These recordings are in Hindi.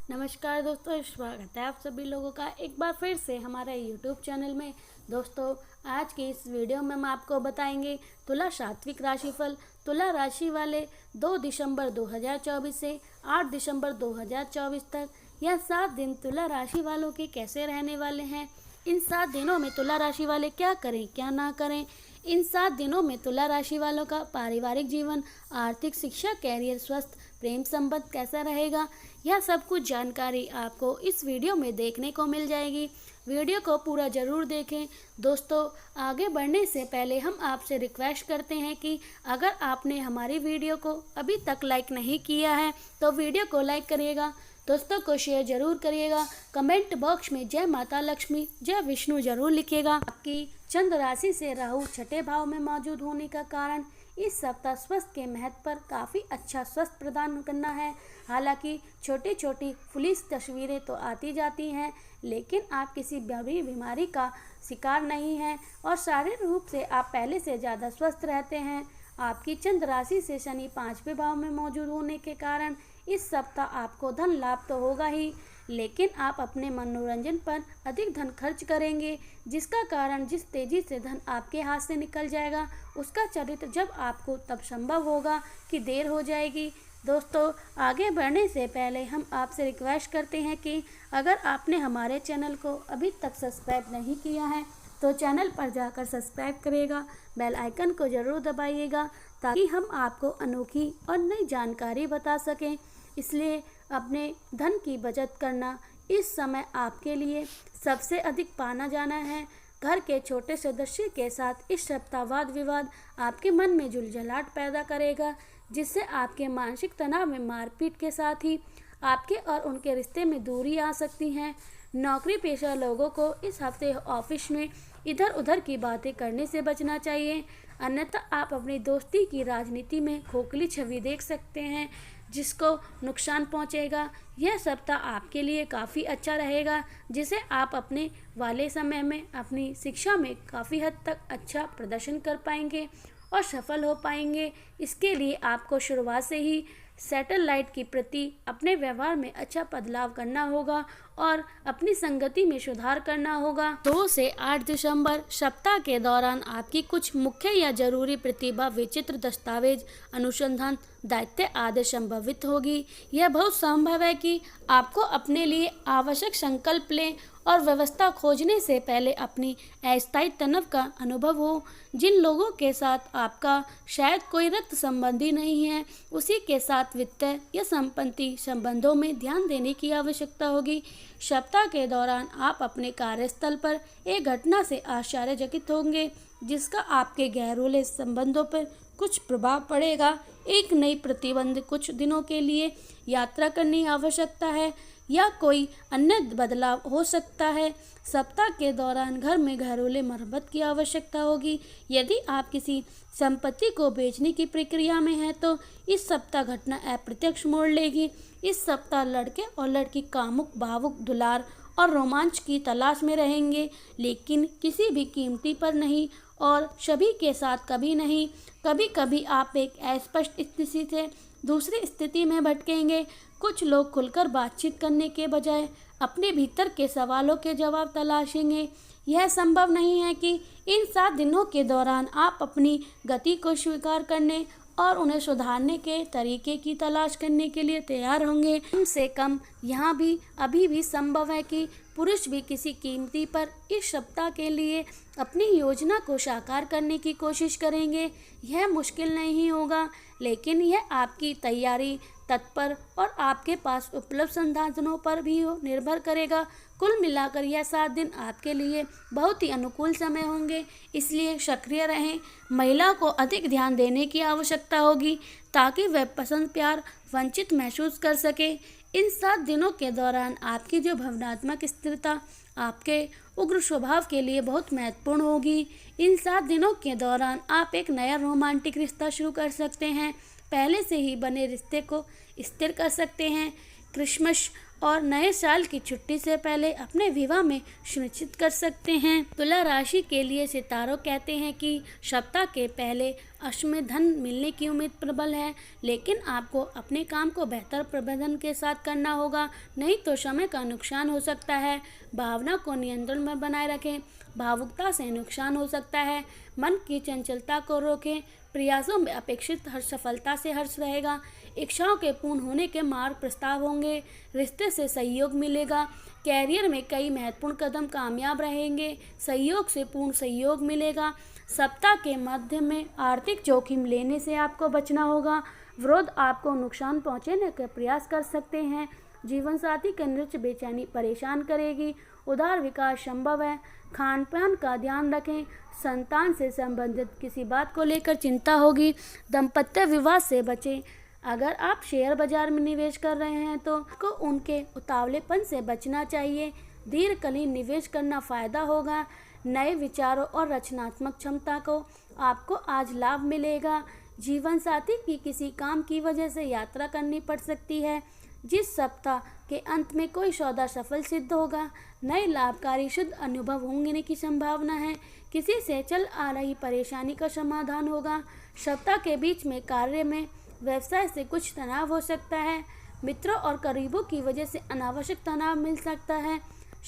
नमस्कार दोस्तों, स्वागत है आप सभी लोगों का एक बार फिर से हमारे YouTube चैनल में। दोस्तों, आज की इस वीडियो में हम आपको बताएंगे तुला सात्विक राशिफल। तुला राशि वाले 2 दिसंबर 2024 से 8 दिसंबर 2024 तक यह 7 दिन तुला राशि वालों के कैसे रहने वाले हैं। इन 7 दिनों में तुला राशि वाले क्या करें क्या ना करें। इन 7 दिनों में तुला राशि वालों का पारिवारिक जीवन, आर्थिक, शिक्षा, कैरियर, स्वास्थ्य, प्रेम संबंध कैसा रहेगा, यह सब कुछ जानकारी आपको इस वीडियो में देखने को मिल जाएगी। वीडियो को पूरा ज़रूर देखें। दोस्तों, आगे बढ़ने से पहले हम आपसे रिक्वेस्ट करते हैं कि अगर आपने हमारी वीडियो को अभी तक लाइक नहीं किया है तो वीडियो को लाइक करिएगा, दोस्तों को शेयर जरूर करिएगा, कमेंट बॉक्स में जय माता लक्ष्मी, जय विष्णु जरूर लिखिएगा। आपकी चंद्र राशि से राहु छठे भाव में मौजूद होने का कारण इस सप्ताह स्वास्थ्य के महत्व पर काफ़ी अच्छा स्वास्थ्य प्रदान करना है। हालांकि छोटी छोटी पुलिस तस्वीरें तो आती जाती हैं, लेकिन आप किसी बड़ी बीमारी का शिकार नहीं हैं और शारीरिक रूप से आप पहले से ज़्यादा स्वस्थ रहते हैं। आपकी चंद्र राशि से शनि 5वें भाव में मौजूद होने के कारण इस सप्ताह आपको धन लाभ तो होगा ही, लेकिन आप अपने मनोरंजन पर अधिक धन खर्च करेंगे, जिसका कारण जिस तेजी से धन आपके हाथ से निकल जाएगा उसका चरित्र जब आपको तब संभव होगा कि देर हो जाएगी। दोस्तों, आगे बढ़ने से पहले हम आपसे रिक्वेस्ट करते हैं कि अगर आपने हमारे चैनल को अभी तक सब्सक्राइब नहीं किया है तो चैनल पर जाकर सब्सक्राइब करिएगा, बेल आइकन को ज़रूर दबाइएगा ताकि हम आपको अनोखी और नई जानकारी बता सकें। इसलिए अपने धन की बचत करना इस समय आपके लिए सबसे अधिक माना जाना है। घर के छोटे सदस्य के साथ इस सप्ताह वाद विवाद आपके मन में झुलझलाहट पैदा करेगा, जिससे आपके मानसिक तनाव में मारपीट के साथ ही आपके और उनके रिश्ते में दूरी आ सकती है। नौकरी पेशा लोगों को इस हफ्ते ऑफिस में इधर उधर की बातें करने से बचना चाहिए, अन्यथा आप अपनी दोस्ती की राजनीति में खोखली छवि देख सकते हैं जिसको नुकसान पहुंचेगा। यह सप्ताह आपके लिए काफ़ी अच्छा रहेगा, जिसे आप अपने वाले समय में अपनी शिक्षा में काफ़ी हद तक अच्छा प्रदर्शन कर पाएंगे और सफल हो पाएंगे। इसके लिए आपको शुरुआत से ही सैटेलाइट के प्रति अपने व्यवहार में अच्छा बदलाव करना होगा और अपनी संगति में सुधार करना होगा। 2 से 8 दिसंबर सप्ताह के दौरान आपकी कुछ मुख्य या जरूरी प्रतिभा, विचित्र दस्तावेज, अनुसंधान, दायित्व आदि संभावित होगी। यह बहुत संभव है कि आपको अपने लिए आवश्यक संकल्प लें और व्यवस्था खोजने से पहले अपनी अस्थायी तनाव का अनुभव हो। जिन लोगों के साथ आपका शायद कोई रक्त संबंधी नहीं है, उसी के साथ वित्तीय या संपत्ति संबंधों में ध्यान देने की आवश्यकता होगी। सप्ताह के दौरान आप अपने कार्यस्थल पर एक घटना से आश्चर्यचकित होंगे, जिसका आपके गहरे संबंधों पर कुछ प्रभाव पड़ेगा। एक नई प्रतिबंध, कुछ दिनों के लिए यात्रा करने की आवश्यकता है या कोई अन्य बदलाव हो सकता है। सप्ताह के दौरान घर में घरेलू मरम्मत की आवश्यकता होगी। यदि आप किसी संपत्ति को बेचने की प्रक्रिया में हैं तो इस सप्ताह घटना अप्रत्यक्ष मोड़ लेगी। इस सप्ताह लड़के और लड़की कामुक, भावुक, दुलार और रोमांच की तलाश में रहेंगे, लेकिन किसी भी कीमती पर नहीं और सभी के साथ कभी नहीं। कभी कभी आप एक अस्पष्ट स्थिति से दूसरी स्थिति में भटकेंगे। कुछ लोग खुलकर बातचीत करने के बजाय अपने भीतर के सवालों के जवाब तलाशेंगे। यह संभव नहीं है कि इन 7 दिनों के दौरान आप अपनी गति को स्वीकार करने और उन्हें सुधारने के तरीके की तलाश करने के लिए तैयार होंगे। कम से कम यहाँ भी अभी भी संभव है कि पुरुष भी किसी कीमती पर इस सप्ताह के लिए अपनी योजना को साकार करने की कोशिश करेंगे। यह मुश्किल नहीं होगा, लेकिन यह आपकी तैयारी, तत्पर और आपके पास उपलब्ध संसाधनों पर भी निर्भर करेगा। कुल मिलाकर यह 7 दिन आपके लिए बहुत ही अनुकूल समय होंगे, इसलिए सक्रिय रहें। महिला को अधिक ध्यान देने की आवश्यकता होगी ताकि वह पसंद, प्यार, वंचित महसूस कर सके। इन 7 दिनों के दौरान आपकी जो भावनात्मक स्थिरता आपके उग्र स्वभाव के लिए बहुत महत्वपूर्ण होगी। इन 7 दिनों के दौरान आप एक नया रोमांटिक रिश्ता शुरू कर सकते हैं, पहले से ही बने रिश्ते को स्थिर कर सकते हैं। क्रिसमस और नए साल की छुट्टी से पहले अपने विवाह में सुनिश्चित कर सकते हैं। तुला राशि के लिए सितारों कहते हैं कि सप्ताह के पहले अंश में धन मिलने की उम्मीद प्रबल है, लेकिन आपको अपने काम को बेहतर प्रबंधन के साथ करना होगा, नहीं तो समय का नुकसान हो सकता है। भावना को नियंत्रण में बनाए रखें, भावुकता से नुकसान हो सकता है। मन की चंचलता को रोकें, प्रयासों में अपेक्षित हर सफलता से हर्ष रहेगा। इच्छाओं के पूर्ण होने के मार्ग प्रस्ताव होंगे, रिश्ते से सहयोग मिलेगा। कैरियर में कई महत्वपूर्ण कदम कामयाब रहेंगे, सहयोग से पूर्ण सहयोग मिलेगा। सप्ताह के मध्य में आर्थिक जोखिम लेने से आपको बचना होगा। विरोध आपको नुकसान पहुंचाने का प्रयास कर सकते हैं। जीवन साथी का नृत्य बेचैनी परेशान करेगी। उदार विकास संभव है। खान पान का ध्यान रखें। संतान से संबंधित किसी बात को लेकर चिंता होगी। दाम्पत्य विवाद से बचें। अगर आप शेयर बाजार में निवेश कर रहे हैं तो आपको उनके उतावलेपन से बचना चाहिए। दीर्घकालीन निवेश करना फायदा होगा। नए विचारों और रचनात्मक क्षमता को आपको आज लाभ मिलेगा। जीवन साथी की किसी काम की वजह से यात्रा करनी पड़ सकती है। जिस सप्ताह के अंत में कोई सौदा सफल सिद्ध होगा। नए लाभकारी शुद्ध अनुभव होने की संभावना है। किसी से चल आ रही परेशानी का समाधान होगा। सप्ताह के बीच में कार्य में व्यवसाय से कुछ तनाव हो सकता है। मित्रों और करीबों की वजह से अनावश्यक तनाव मिल सकता है।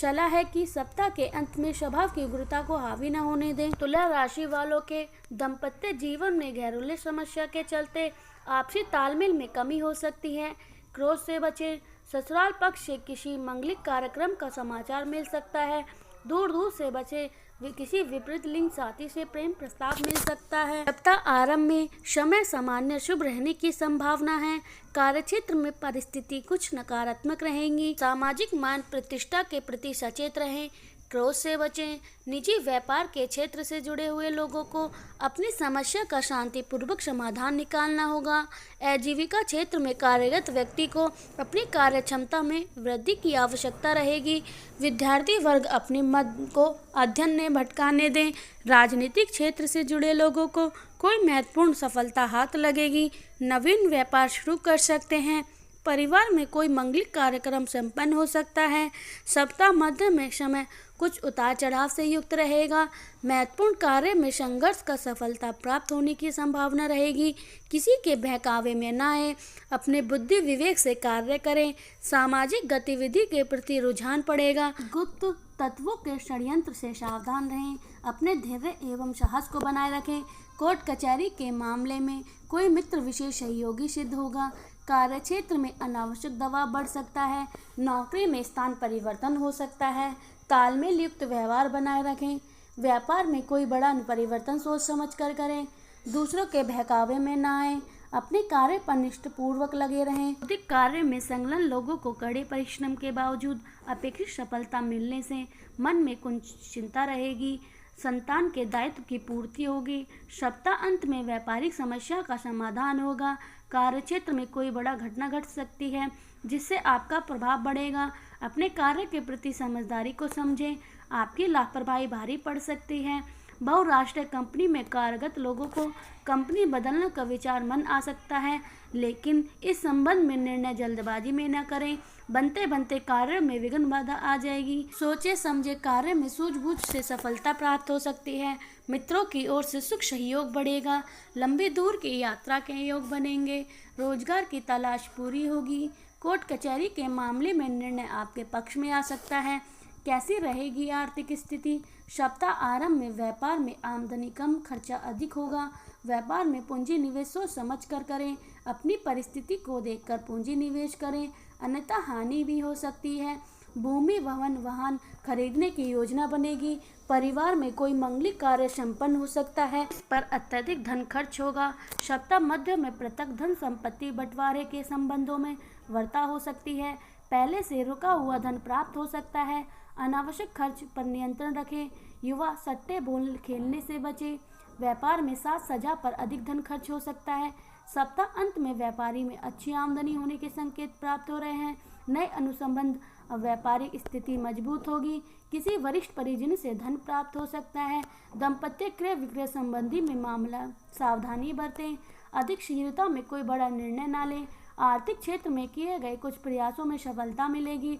सलाह है कि सप्ताह के अंत में स्वभाव की उग्रता को हावी न होने दें। तुला राशि वालों के दाम्पत्य जीवन में घरेलू समस्या के चलते आपसी तालमेल में कमी हो सकती है। क्रोध से बचें। ससुराल पक्ष से किसी मंगलिक कार्यक्रम का समाचार मिल सकता है। दूर दूर से बचें। किसी विपरीत लिंग साथी से प्रेम प्रस्ताव मिल सकता है। सप्ताह आरंभ में समय सामान्य शुभ रहने की संभावना है। कार्यक्षेत्र में परिस्थिति कुछ नकारात्मक रहेंगी। सामाजिक मान प्रतिष्ठा के प्रति सचेत रहें। क्रोध से बचें। निजी व्यापार के क्षेत्र से जुड़े हुए लोगों को अपनी समस्या का शांतिपूर्वक समाधान निकालना होगा। आजीविका क्षेत्र में कार्यरत व्यक्ति को अपनी कार्य क्षमता में वृद्धि की आवश्यकता रहेगी। विद्यार्थी वर्ग अपने मन को अध्ययन में भटकाने दें। राजनीतिक क्षेत्र से जुड़े लोगों को कोई महत्वपूर्ण सफलता हाथ लगेगी। नवीन व्यापार शुरू कर सकते हैं। परिवार में कोई मंगलिक कार्यक्रम संपन्न हो सकता है। सप्ताह मध्य में समय कुछ उतार चढ़ाव से युक्त रहेगा। महत्वपूर्ण कार्य में संघर्ष का सफलता प्राप्त होने की संभावना रहेगी। किसी के बहकावे में न आए। अपने बुद्धि विवेक से कार्य करें। सामाजिक गतिविधि के प्रति रुझान पड़ेगा। गुप्त तत्वों के षड्यंत्र से सावधान रहें। अपने धैर्य एवं साहस को बनाए रखें। कोर्ट कचहरी के मामले में कोई मित्र विशेष सहयोगी सिद्ध होगा। कार्यक्षेत्र में अनावश्यक दबाव बढ़ सकता है। नौकरी में स्थान परिवर्तन हो सकता है। तालमेल युक्त व्यवहार बनाए रखें। व्यापार में कोई बड़ा परिवर्तन सोच समझ कर करें। दूसरों के बहकावे में न आए। अपने कार्य पर निष्ठापूर्वक लगे रहें। अधिक कार्य में संलग्न लोगों को कड़े परिश्रम के बावजूद अपेक्षित सफलता मिलने से मन में कुछ चिंता रहेगी। संतान के दायित्व की पूर्ति होगी। सप्ताह अंत में व्यापारिक समस्या का समाधान होगा। कार्यक्षेत्र में कोई बड़ा घटना घट सकती है जिससे आपका प्रभाव बढ़ेगा। अपने कार्य के प्रति समझदारी को समझें। आपकी लापरवाही भारी पड़ सकती है। बहुराष्ट्रीय कंपनी में कार्यरत लोगों को कंपनी बदलने का विचार मन आ सकता है, लेकिन इस संबंध में निर्णय जल्दबाजी में न करें। बनते बनते कार्य में विघ्न बाधा आ जाएगी। सोचे समझे कार्य में सूझबूझ से सफलता प्राप्त हो सकती है। मित्रों की ओर से सुख सहयोग बढ़ेगा। लंबी दूर की यात्रा के योग बनेंगे। रोजगार की तलाश पूरी होगी। कोर्ट कचहरी के मामले में निर्णय आपके पक्ष में आ सकता है। कैसी रहेगी आर्थिक स्थिति? सप्ताह आरंभ में व्यापार में आमदनी कम, खर्चा अधिक होगा। व्यापार में पूंजी निवेश सोच समझ कर करें। अपनी परिस्थिति को देखकर पूंजी निवेश करें, अन्यथा हानि भी हो सकती है। भूमि भवन वाहन खरीदने की योजना बनेगी। परिवार में कोई मंगलिक कार्य संपन्न हो सकता है, पर अत्यधिक धन खर्च होगा। सप्ताह मध्य में पृथक धन संपत्ति बंटवारे के संबंधों में वार्ता हो सकती है। पहले से रुका हुआ धन प्राप्त हो सकता है। अनावश्यक खर्च पर नियंत्रण रखें। युवा सट्टे बोल खेलने से बचें। व्यापार में साज सज्जा पर अधिक धन खर्च हो सकता है। सप्ताह अंत में व्यापारी में अच्छी आमदनी होने के संकेत प्राप्त हो रहे हैं। नए अनुसंबंध व्यापारिक स्थिति मजबूत होगी। किसी वरिष्ठ परिजन से धन प्राप्त हो सकता है। दाम्पत्य क्रय विक्रय संबंधी में मामला सावधानी बरतें। अधिक शीघ्रता में कोई बड़ा निर्णय न लें। आर्थिक क्षेत्र में किए गए कुछ प्रयासों में सफलता मिलेगी।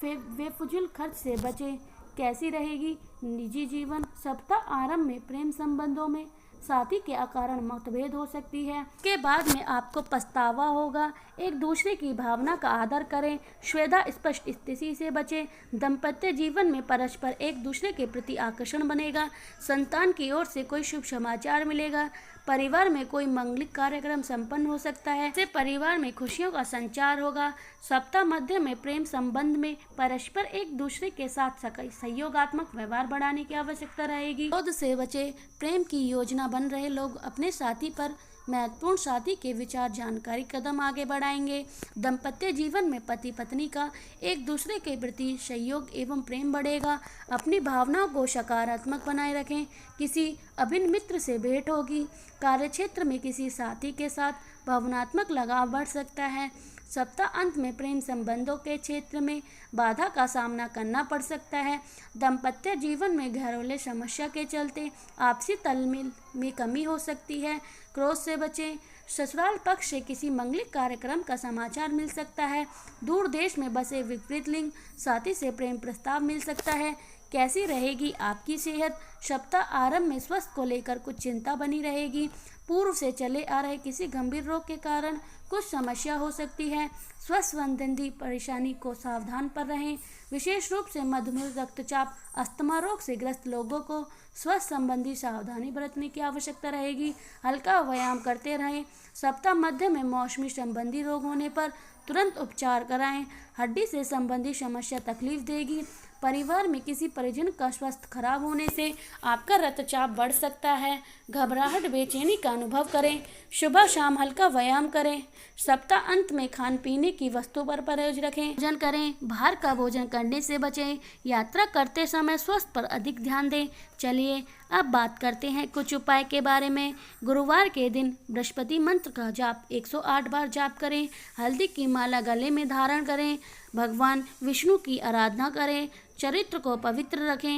वे फजूल खर्च से बचे। कैसी रहेगी निजी जीवन? सप्ताह आरंभ में प्रेम संबंधों में साथी के कारण मतभेद हो सकती है। के बाद में आपको पछतावा होगा। एक दूसरे की भावना का आदर करें। श्वेता स्पष्ट स्थिति से बचें। दाम्पत्य जीवन में परस्पर एक दूसरे के प्रति आकर्षण बनेगा। संतान की ओर से कोई शुभ समाचार मिलेगा। परिवार में कोई मंगलिक कार्यक्रम संपन्न हो सकता है। इससे परिवार में खुशियों का संचार होगा। सप्ताह मध्य में प्रेम संबंध में परस्पर एक दूसरे के साथ सहयोगात्मक व्यवहार बढ़ाने की आवश्यकता रहेगी। क्रोध से बचे। प्रेम की योजना बन रहे लोग अपने साथी पर महत्वपूर्ण साथी के विचार जानकारी कदम आगे बढ़ाएंगे। दाम्पत्य जीवन में पति पत्नी का एक दूसरे के प्रति सहयोग एवं प्रेम बढ़ेगा। अपनी भावनाओं को सकारात्मक बनाए रखें। किसी अभिन्न मित्र से भेंट होगी। कार्यक्षेत्र में किसी साथी के साथ भावनात्मक लगाव बढ़ सकता है। सप्ताह अंत में प्रेम संबंधों के क्षेत्र में बाधा का सामना करना पड़ सकता है। दाम्पत्य जीवन में घरेलू समस्या के चलते आपसी तालमेल में कमी हो सकती है। क्रोध से बचें। ससुराल पक्ष से किसी मंगलिक कार्यक्रम का समाचार मिल सकता है। दूर देश में बसे विपरीत लिंग साथी से प्रेम प्रस्ताव मिल सकता है। कैसी रहेगी आपकी सेहत? सप्ताह आरंभ में स्वास्थ्य को लेकर कुछ चिंता बनी रहेगी। पूर्व से चले आ रहे किसी गंभीर रोग के कारण कुछ समस्या हो सकती है। स्वास्थ्य संबंधी परेशानी को सावधान पर रहें। विशेष रूप से मधुमेह, रक्तचाप, अस्थमा रोग से ग्रस्त लोगों को स्वास्थ्य संबंधी सावधानी बरतने की आवश्यकता रहेगी। हल्का व्यायाम करते रहें। सप्ताह मध्य में मौसमी संबंधी रोग होने पर तुरंत उपचार कराएं। हड्डी से संबंधी समस्या तकलीफ देगी। परिवार में किसी परिजन का स्वास्थ्य खराब होने से आपका रक्तचाप बढ़ सकता है। घबराहट, बेचैनी का अनुभव करें। सुबह शाम हल्का व्यायाम करें। सप्ताह अंत में खान पीने की वस्तु पर परहेज रखें। भोजन करें। बाहर का भोजन करने से बचें। यात्रा करते समय स्वास्थ्य पर अधिक ध्यान दें। चलिए अब बात करते हैं कुछ उपाय के बारे में। गुरुवार के दिन बृहस्पति मंत्र का जाप 108 बार जाप करें। हल्दी की माला गले में धारण करें। भगवान विष्णु की आराधना करें। चरित्र को पवित्र रखें।